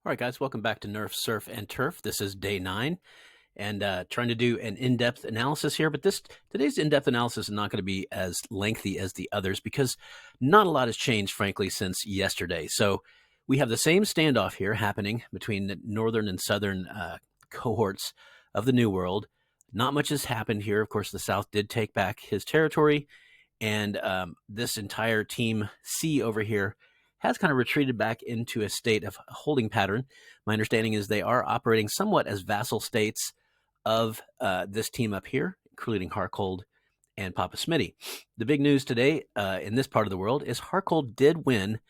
All right, guys, welcome back to Nerf, Surf, and Turf. This is day 9, and trying to do an in-depth analysis here. But today's in-depth analysis is not going to be as lengthy as the others because not a lot has changed, frankly, since yesterday. So we have the same standoff here happening between the northern and southern cohorts of the New World. Not much has happened here. Of course, the South did take back his territory, and this entire Team C over here has kind of retreated back into a state of holding pattern. My understanding is they are operating somewhat as vassal states of this team up here, including Harcold and Papa Smitty. The big news today in this part of the world is Harcold did win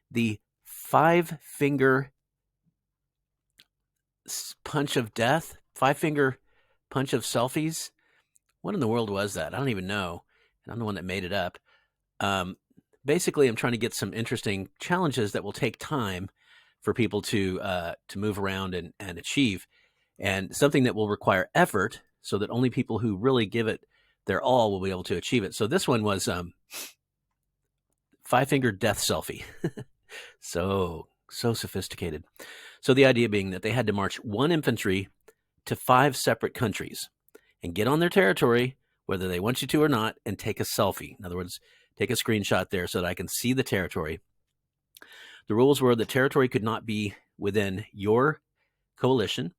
the 5-finger punch of death, 5-finger punch of selfies. What in the world was that? I don't even know. And I'm the one that made it up. Basically, I'm trying to get some interesting challenges that will take time for people to move around and achieve, and something that will require effort so that only people who really give it their all will be able to achieve it. So this one was 5-finger death selfie. so sophisticated. So the idea being that they had to march 1 infantry to 5 separate countries and get on their territory, whether they want you to or not, and take a selfie. In other words, take a screenshot there so that I can see the territory. The rules were the territory could not be within your coalition,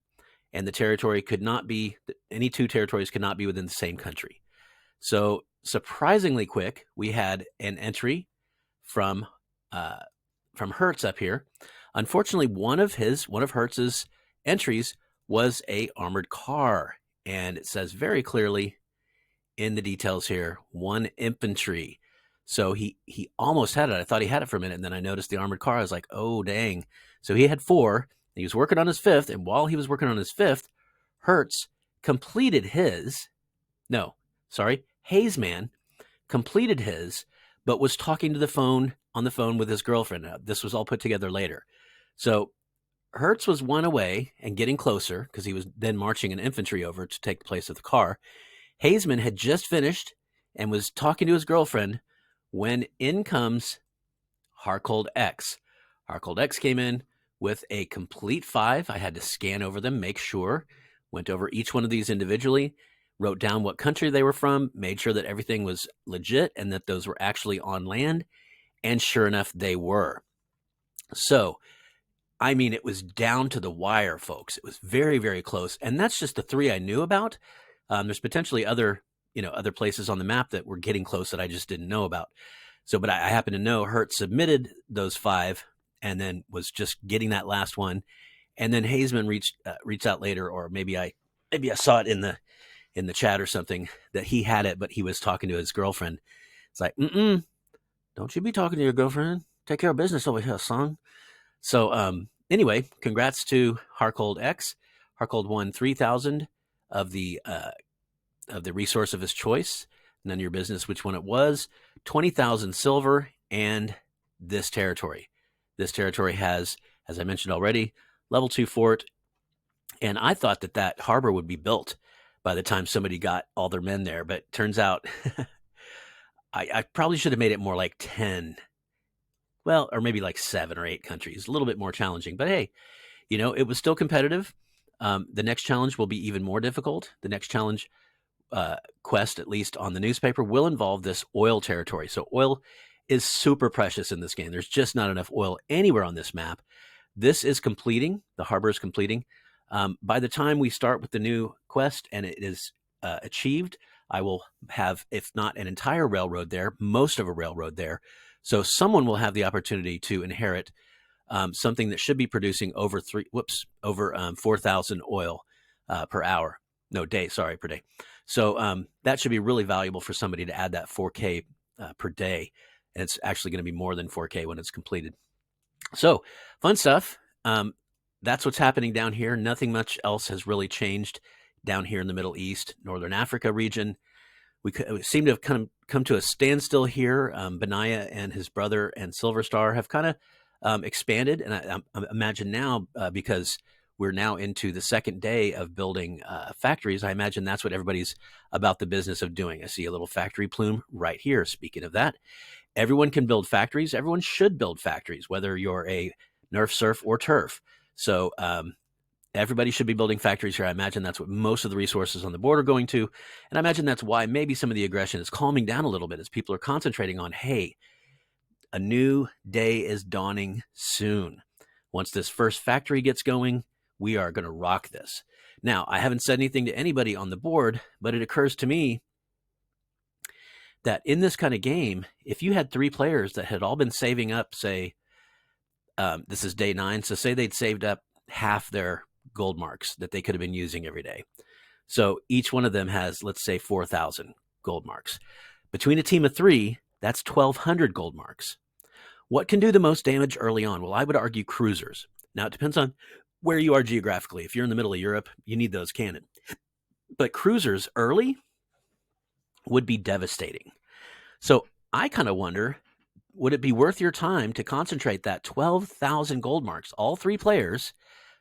and the territory could not be, any 2 territories could not be within the same country. So surprisingly quick, we had an entry from Hertz up here. Unfortunately, one of Hertz's entries was a armored car, and it says very clearly in the details here, 1 infantry. So he almost had it. I thought he had it for a minute, and then I noticed the armored car. I was like, oh, dang. So he had 4. He was working on his 5th, and while he was working on his 5th, Hertz completed his, Hazeman completed his, but was talking to on the phone with his girlfriend. This was all put together later. So Hertz was 1 away and getting closer because he was then marching an infantry over to take the place of the car. Hazeman had just finished and was talking to his girlfriend when in comes Harcold X. Harcold X came in with a complete 5. I had to scan over them, make sure, went over each one of these individually, wrote down what country they were from, made sure that everything was legit and that those were actually on land, and sure enough, they were. So, I mean, it was down to the wire, folks. It was very, very close, and that's just the 3 I knew about. There's potentially other places on the map that were getting close that I just didn't know about. So, but I happen to know Hertz submitted those 5 and then was just getting that last one. And then Hazeman reached out later, or maybe I saw it in the chat or something that he had it, but he was talking to his girlfriend. It's like, don't you be talking to your girlfriend. Take care of business over here, son. So, anyway, congrats to Harcold X. Harcold won 3,000 of the resource of his choice. None of your business which one it was. 20,000 silver and this territory. This territory has, as I mentioned already, level 2 fort. And I thought that harbor would be built by the time somebody got all their men there. But turns out I probably should have made it more like 10. Well, or maybe like 7 or 8 countries. A little bit more challenging. But hey, it was still competitive. The next challenge will be even more difficult. The next challenge quest, at least on the newspaper, will involve this oil territory. So oil is super precious in this game. There's just not enough oil anywhere on this map. This is completing. The harbor is completing. By the time we start with the new quest and it is achieved, I will have, if not an entire railroad there, most of a railroad there. So someone will have the opportunity to inherit something that should be producing over 4,000 oil per day. So that should be really valuable for somebody to add that 4K per day. And it's actually going to be more than 4K when it's completed. So fun stuff. That's what's happening down here. Nothing much else has really changed down here in the Middle East, Northern Africa region. We seem to have come to a standstill here. Benaiah and his brother and Silver Star have kind of expanded. And I imagine now, because we're now into the 2nd day of building factories, I imagine that's what everybody's about the business of doing. I see a little factory plume right here. Speaking of that, everyone can build factories. Everyone should build factories, whether you're a Nerf, Surf, or Turf. So everybody should be building factories here. I imagine that's what most of the resources on the board are going to. And I imagine that's why maybe some of the aggression is calming down a little bit as people are concentrating on, hey, a new day is dawning soon. Once this first factory gets going, we are going to rock this. Now, I haven't said anything to anybody on the board, but it occurs to me that in this kind of game, if you had 3 players that had all been saving up, say, this is day 9, so say they'd saved up half their gold marks that they could have been using every day. So each one of them has, let's say, 4,000 gold marks. Between a team of 3, that's 1,200 gold marks. What can do the most damage early on? Well, I would argue cruisers. Now, it depends on where you are geographically. If you're in the middle of Europe, you need those cannon. But cruisers early would be devastating. So I kind of wonder, would it be worth your time to concentrate that 12,000 gold marks, all 3 players,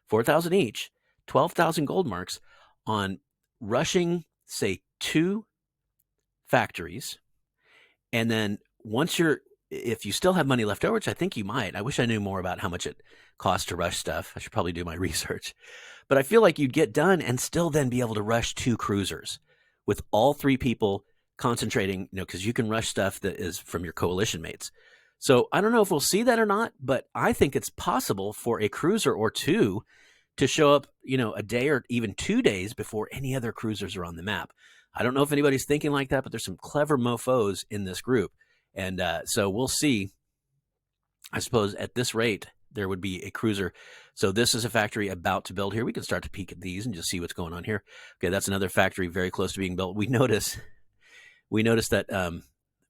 4,000 each, 12,000 gold marks on rushing, say, 2 factories. And then if you still have money left over, which I think you might, I wish I knew more about how much it costs to rush stuff. I should probably do my research. But I feel like you'd get done and still then be able to rush 2 cruisers with all 3 people concentrating, because you can rush stuff that is from your coalition mates. So I don't know if we'll see that or not, but I think it's possible for a cruiser or 2 to show up, a day or even 2 days before any other cruisers are on the map. I don't know if anybody's thinking like that, but there's some clever mofos in this group. And so we'll see. I suppose at this rate, there would be a cruiser. So this is a factory about to build here. We can start to peek at these and just see what's going on here. Okay, that's another factory very close to being built. We notice that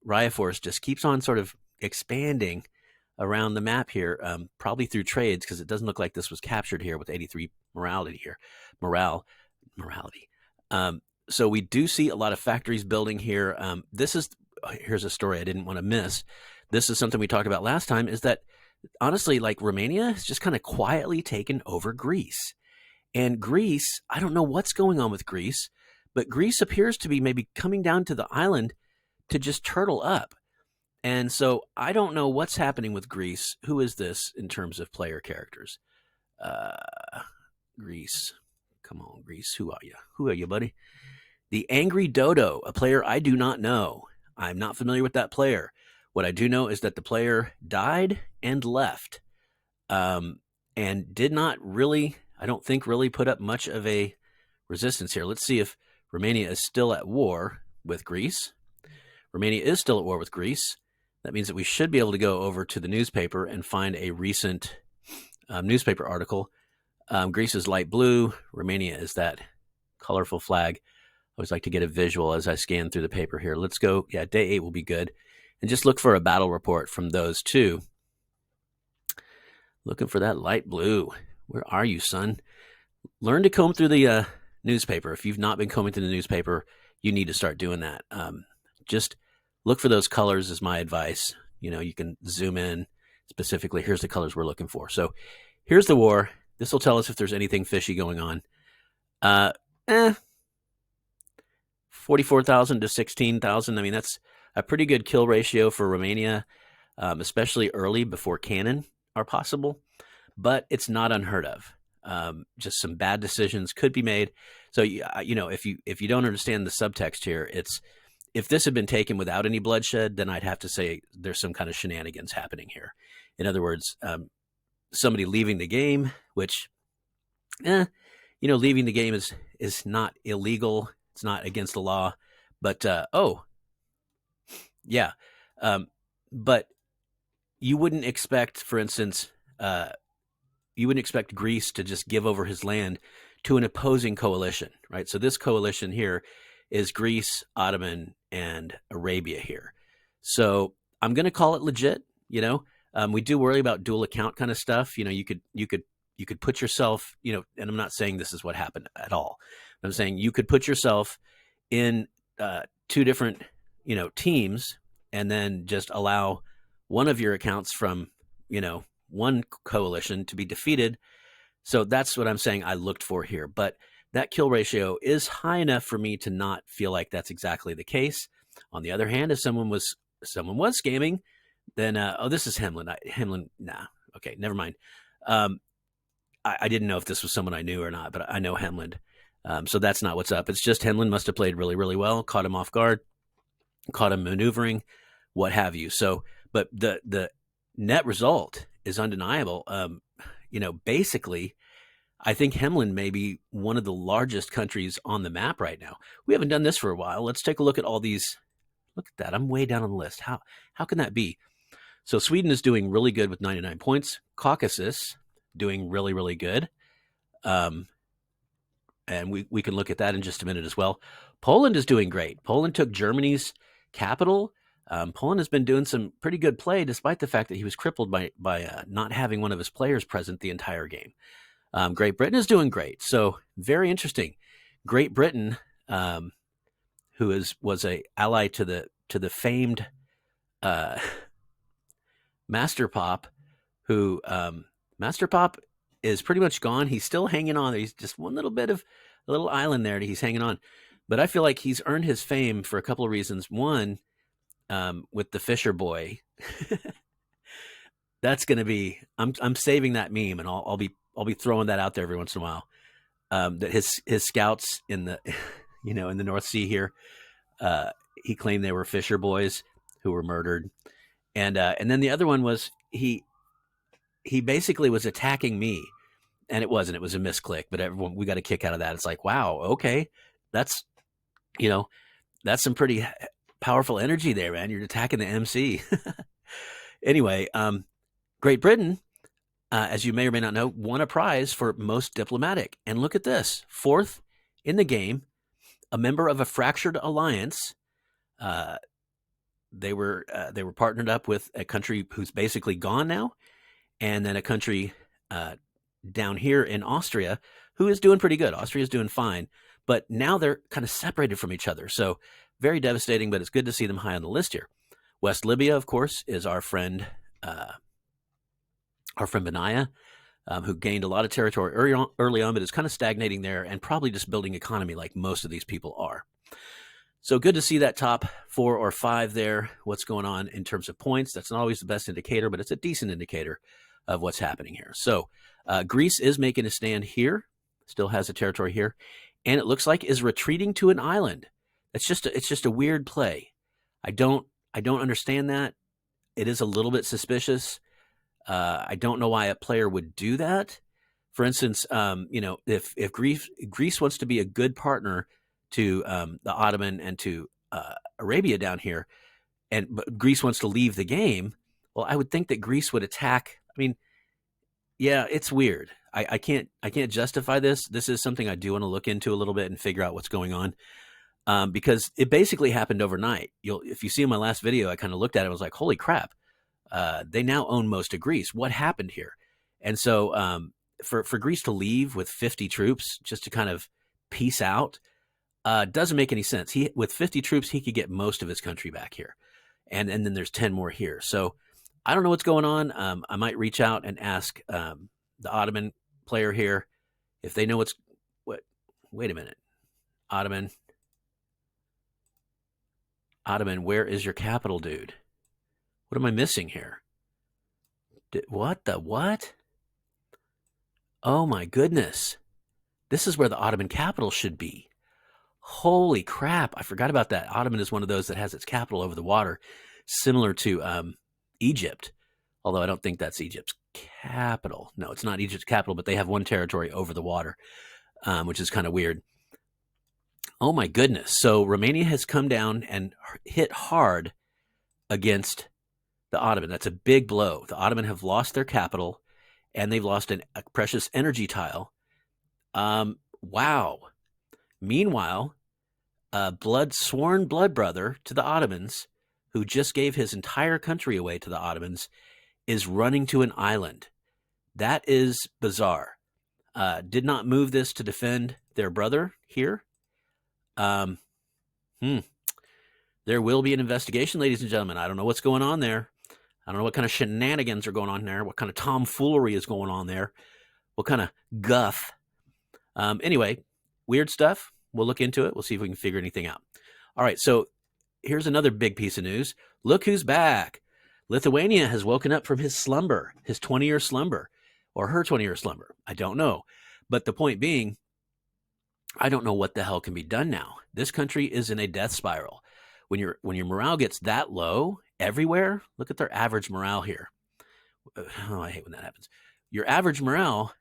Raya Force just keeps on sort of expanding around the map here, probably through trades, because it doesn't look like this was captured here with 83 morality here. Morality. So we do see a lot of factories building here. Here's a story I didn't want to miss. This is something we talked about last time, is that honestly, like, Romania has just kind of quietly taken over Greece. And Greece, I don't know what's going on with Greece, but Greece appears to be maybe coming down to the island to just turtle up. And so I don't know what's happening with Greece. Who is this in terms of player characters? Greece. Come on, Greece. Who are you? Who are you, buddy? The Angry Dodo, a player I do not know. I'm not familiar with that player. What I do know is that the player died and left, and did not really, I don't think, really put up much of a resistance here. Let's see if Romania is still at war with Greece. Romania is still at war with Greece. That means that we should be able to go over to the newspaper and find a recent newspaper article. Greece is light blue. Romania is that colorful flag. I always like to get a visual as I scan through the paper here. Let's go. Yeah, day 8 will be good. And just look for a battle report from those 2. Looking for that light blue. Where are you, son? Learn to comb through the newspaper. If you've not been combing through the newspaper, you need to start doing that. Just look for those colors is my advice. You can zoom in specifically. Here's the colors we're looking for. So here's the war. This will tell us if there's anything fishy going on. 44,000 to 16,000. I mean, that's a pretty good kill ratio for Romania, especially early before cannon are possible, but it's not unheard of. Just some bad decisions could be made. So, if you don't understand the subtext here, it's, if this had been taken without any bloodshed, then I'd have to say there's some kind of shenanigans happening here. In other words, somebody leaving the game, which, leaving the game is not illegal. It's not against the law, but, but you wouldn't expect, for instance, you wouldn't expect Greece to just give over his land to an opposing coalition, right? So this coalition here is Greece, Ottoman, and Arabia here. So I'm going to call it legit. We do worry about dual account kind of stuff. You could put yourself, and I'm not saying this is what happened at all. I'm saying you could put yourself in 2 different, teams, and then just allow one of your accounts from, one coalition to be defeated. So that's what I'm saying I looked for here. But that kill ratio is high enough for me to not feel like that's exactly the case. On the other hand, if someone was scamming, then, this is Hemlin. Nah. Okay, never mind. I didn't know if this was someone I knew or not, but I know Hemland. So that's not what's up. It's just Hemland must have played really, really well, caught him off guard, caught him maneuvering, what have you. So, but the net result is undeniable. Basically, I think Hemland may be one of the largest countries on the map right now. We haven't done this for a while. Let's take a look at all these. Look at that. I'm way down on the list. How can that be? So Sweden is doing really good with 99 points. Caucasus doing really, really good. And we can look at that in just a minute as well. Poland is doing great. Poland took Germany's capital. Poland has been doing some pretty good play, despite the fact that he was crippled by not having one of his players present the entire game. Great Britain is doing great. So very interesting. Great Britain, who was a ally to the famed Master Pop, who Master Pop is pretty much gone. He's still hanging on. He's just one little bit of a little island there that he's hanging on. But I feel like he's earned his fame for a couple of reasons. One, with the Fisher Boy, that's going to be. I'm saving that meme, and I'll be throwing that out there every once in a while. That his scouts in the in the North Sea here, he claimed they were Fisher Boys who were murdered, and then the other one was he basically was attacking me, and it wasn't. It was a misclick, but everyone, we got a kick out of that. It's like, wow, okay, that's some pretty powerful energy there, man. You're attacking the MC. Anyway, Great Britain, as you may or may not know, won a prize for most diplomatic. And look at this. 4th in the game, a member of a fractured alliance. They were partnered up with a country who's basically gone now, and then a country down here in Austria who is doing pretty good. Austria is doing fine, but now they're kind of separated from each other. So very devastating, but it's good to see them high on the list here. West Libya, of course, is our friend Benaya, who gained a lot of territory early on, but is kind of stagnating there and probably just building economy like most of these people are. So good to see that top 4 or 5 there. What's going on in terms of points? That's not always the best indicator, but it's a decent indicator of what's happening here. So Greece is making a stand here, still has a territory here, and it looks like is retreating to an island. It's just a weird play. I don't understand that. It is a little bit suspicious. I don't know why a player would do that. For instance, if Greece wants to be a good partner to the Ottoman and to Arabia down here, but Greece wants to leave the game, well, I would think that Greece would attack. I mean, yeah, it's weird. I can't justify this. This is something I do want to look into a little bit and figure out what's going on. Because it basically happened overnight. If you see in my last video, I kind of looked at it and was like, holy crap, they now own most of Greece. What happened here? And so for Greece to leave with 50 troops just to kind of peace out doesn't make any sense. With 50 troops, he could get most of his country back here. And then there's 10 more here. So I don't know what's going on. I might reach out and ask the Ottoman player here if they know what. Wait a minute. Ottoman, where is your capital, dude? What am I missing here? What? Oh my goodness. This is where the Ottoman capital should be. Holy crap. I forgot about that. Ottoman is one of those that has its capital over the water, similar to Egypt. Although I don't think that's Egypt's capital. No, it's not Egypt's capital, but they have one territory over the water, which is kind of weird. Oh my goodness. So Romania has come down and hit hard against the Ottoman. That's a big blow. The Ottoman have lost their capital and they've lost a precious energy tile. Wow. Meanwhile, a sworn blood brother to the Ottomans, who just gave his entire country away to the Ottomans, is running to an island. That is bizarre. Did not move this to defend their brother here. There will be an investigation, ladies and gentlemen. I don't know what's going on there. I don't know what kind of shenanigans are going on there. What kind of tomfoolery is going on there. What kind of guff. Anyway, weird stuff. We'll look into it. We'll see if we can figure anything out. All right, so here's another big piece of news. Look who's back. Lithuania has woken up from his slumber, his 20-year slumber. or her 20-year slumber. I don't know. But the point being, I don't know what the hell can be done now. This country is in a death spiral. When your morale gets that low everywhere, look at their average morale here. Oh, I hate when that happens. Your average morale,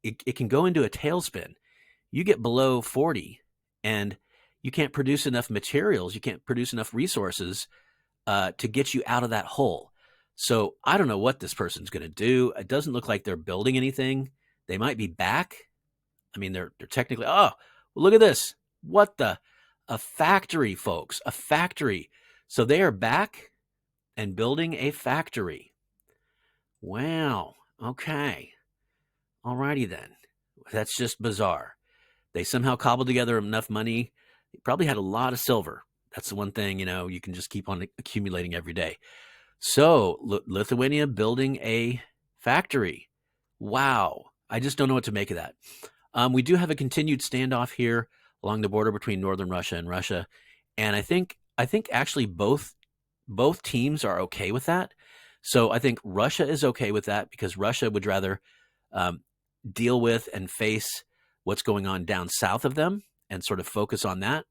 it can go into a tailspin. You get below 40 and you can't produce enough materials, you can't produce enough resources to get you out of that hole. So I don't know what this person's going to do. It doesn't look like they're building anything. They might be back. I mean, they're technically, oh, well, look at this. What the? A factory, folks, a factory. So they are back and building a factory. Wow. Okay. Alrighty then. That's just bizarre. They somehow cobbled together enough money. They probably had a lot of silver. That's the one thing, you can just keep on accumulating every day. So Lithuania building a factory. Wow. I just don't know what to make of that. We do have a continued standoff here along the border between northern Russia and Russia. And I think actually both teams are okay with that. So I think Russia is okay with that because Russia would rather deal with and face what's going on down south of them and sort of focus on that.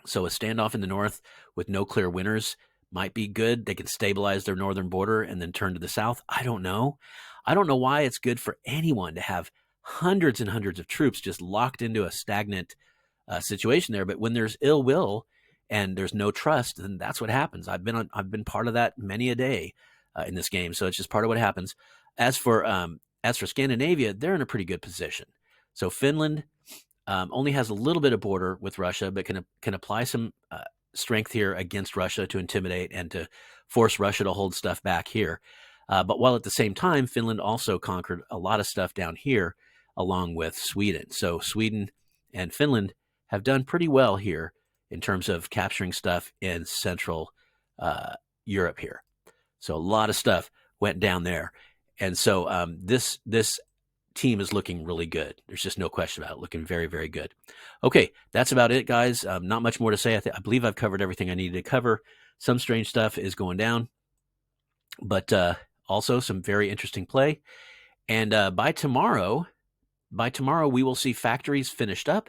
So a standoff in the north with no clear winners might be good. They can stabilize their northern border and then turn to the south. I don't know. I don't know why it's good for anyone to have hundreds and hundreds of troops just locked into a stagnant situation there. But when there's ill will and there's no trust, then that's what happens. I've been part of that many a day in this game. So it's just part of what happens. As for Scandinavia, they're in a pretty good position. So Finland only has a little bit of border with Russia, but can apply some strength here against Russia to intimidate and to force Russia to hold stuff back here. But while at the same time, Finland also conquered a lot of stuff down here along with Sweden. So Sweden and Finland have done pretty well here in terms of capturing stuff in Central Europe here. So a lot of stuff went down there. And so this team is looking really good. There's just no question about it. Looking very, very good. Okay, that's about it, guys. Not much more to say. I believe I've covered everything I needed to cover. Some strange stuff is going down, but also some very interesting play. And by tomorrow, we will see factories finished up,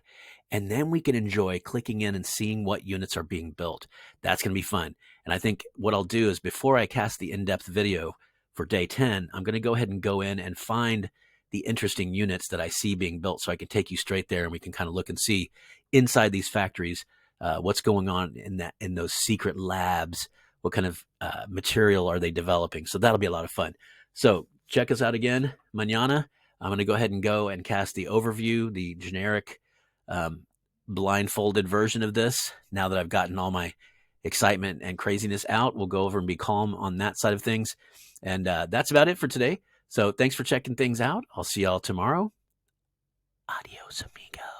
and then we can enjoy clicking in and seeing what units are being built. That's going to be fun. And I think what I'll do is before I cast the in-depth video for day 10, I'm going to go ahead and go in and find the interesting units that I see being built so I can take you straight there and we can kind of look and see inside these factories what's going on in those secret labs. What kind of material are they developing? So that'll be a lot of fun. So check us out again mañana. I'm going to go ahead and cast the overview, the generic blindfolded version of this. Now that I've gotten all my excitement and craziness out, we'll go over and be calm on that side of things. And that's about it for today. So thanks for checking things out. I'll see y'all tomorrow. Adios, amigo.